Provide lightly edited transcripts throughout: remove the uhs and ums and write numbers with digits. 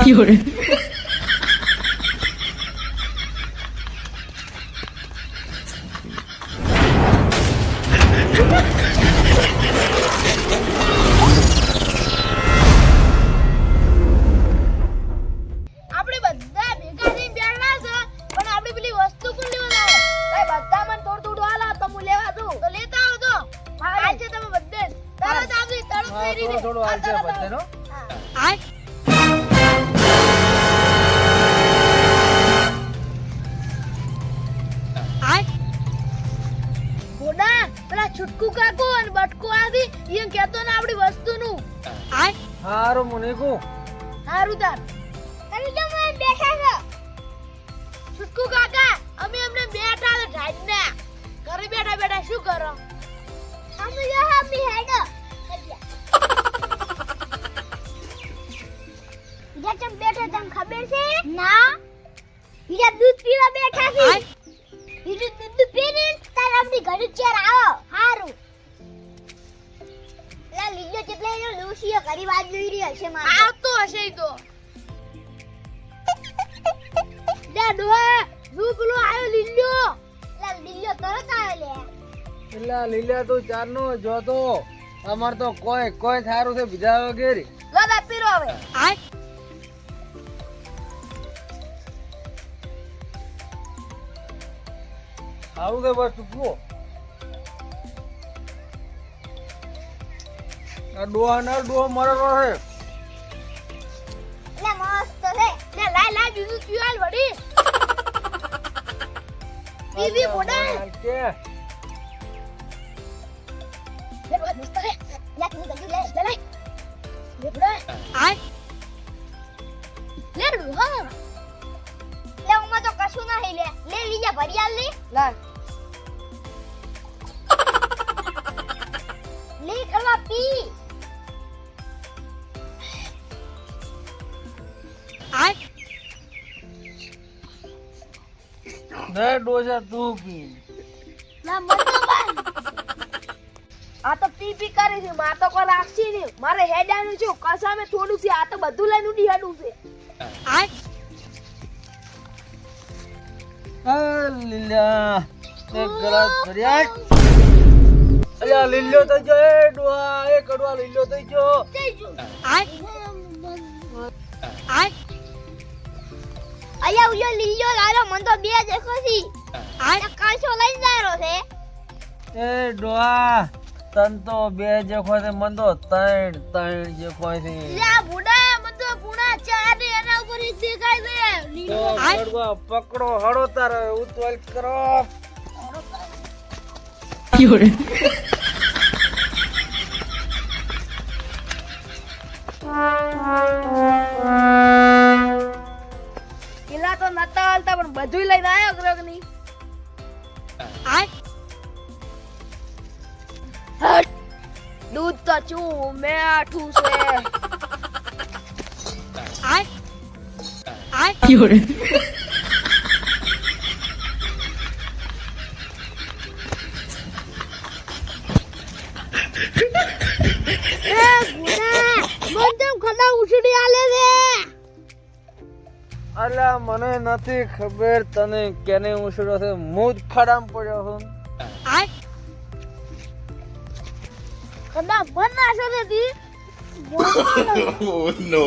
有人。આપણે બધા ભેગા થઈને બેઠા છે પણ આપણે પેલી વસ્તુ કોણ લેવા લાવે બધા મને થોડું થોડું હાલા તો હું લેવા દઉં તો લેતા આવજો હાલ છે તમે બધે તરત આવજો તરત ફેરી દે થોડું હાલ છે બધેનો ગોડા પેલા છુટકુ કાકો અને બટકો આવી ઈ કહેતો ને આપણી વસ્તુનું હારું મુનિકુ હારું તાર તમે તો મને બેઠા છો છુટકુ કાકા અમે અમને બેઠા છે ઢાડના ઘરે બેઠા બેઠા શું કરો અમે જો હમી હેડો બીજા ચમ બેઠા તને ખબર છે ના બીજા દૂધ પીવા બેઠા છે બીજું દૂધ પીને તાર આપણી ઘરે ચેર આવો હારું લા લીલો જેટલે એનો લૂસીઓ ઘરી વાત જોઈ રહી હશે માર આવતો હશે ઈ તો લે ડોહા જો પેલો આયો લીલો લા લીલો તરત આયો લે પેલા લીલા તો ચારનો જોતો અમાર તો કોઈ સારું છે બીજા વગેરે લા દા પીરો હવે સારું છે બસ ટૂંકું આ ડોહા મરેલો છે લે મસ્ત છે લે લાય બીજું પીવાલ વડી પીવી બોડા કે લે બસ મસ્ત છે યાક ની ગજુ લે લે લે બોડા લે રૂહા લે ઉમાં તો કશું નહીં લે લીજા ભરિયાલ લે લા લે ખવા પી દે ડોસા તું પી ના મત આ તો પી કરે છે માર તો કોઈ રાખશી નહીં મારે હેડાનું છે કસામે થોડું છે આ તો બધું લઈને ઉડી હેડું છે લીલા એક ગ્લાસ ભર્યા અલ્યા લીલો થઈ ગયો એ ડોહા એ કડવા લીલો થઈ ગયો અયા ઉયો લીલો લાલો મન તો બે દેખો છી આ કાચો લઈને જારો છે એ ડોહા તન તો બે જેખો છે મન તો ત્રણ જેખો છે લે બુડા મન તો પુણા ચાર ને એના ઉપર એક દેખાય છે લીલો કડવા પકડો હળો તાર ઉતવલ કરો 有人。 કિલ્લા તો નતા હાલતા પણ બધું લઈને આયો ગ્રગની દૂધ તો ચૂ મેઠું છે 有人。 અલા મને નથી ખબર તને કેને ઉછળ્યો છે હું જ ખડામ પડ્યો છું કદા મન નાશો નથી no.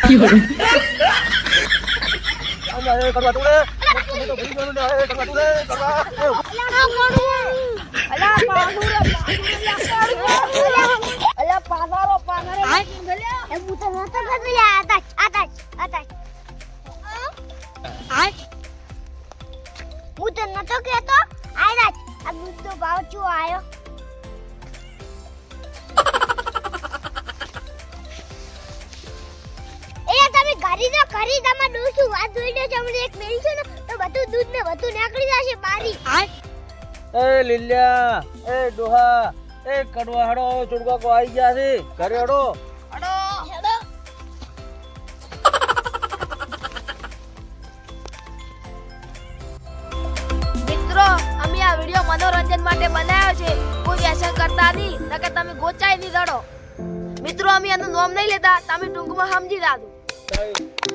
有人。 અલ્યા એ કરવા તું રે તો ભૂલી ગયો ને એ કરવા તું રે કરવા અલા પાધારો એ હું તો નતો કરી આતા હું તો નતો કેતો આયરા આ દૂધ તો ભાવ ચો આયો એ તમે ઘરી તો ખરી તમે દોસ્તું વાત જોઈને તમને એક મેળી છે ને તો બધું દૂધ ને બધું નીકળી જશે બારી એ લીલા એ ડોહા એ કડવા હડો ચુડવા કો આવી ગયા છે ઘરે હડો હેડો મિત્રો અમે આ વિડિયો મનોરંજન માટે બનાવ્યો છે. કરતા નહીં નકર તમે ગોચાઈ ની દડો મિત્રો અમે એનું નામ નહીં લેતા તમે ટૂંકમાં સમજી જાજો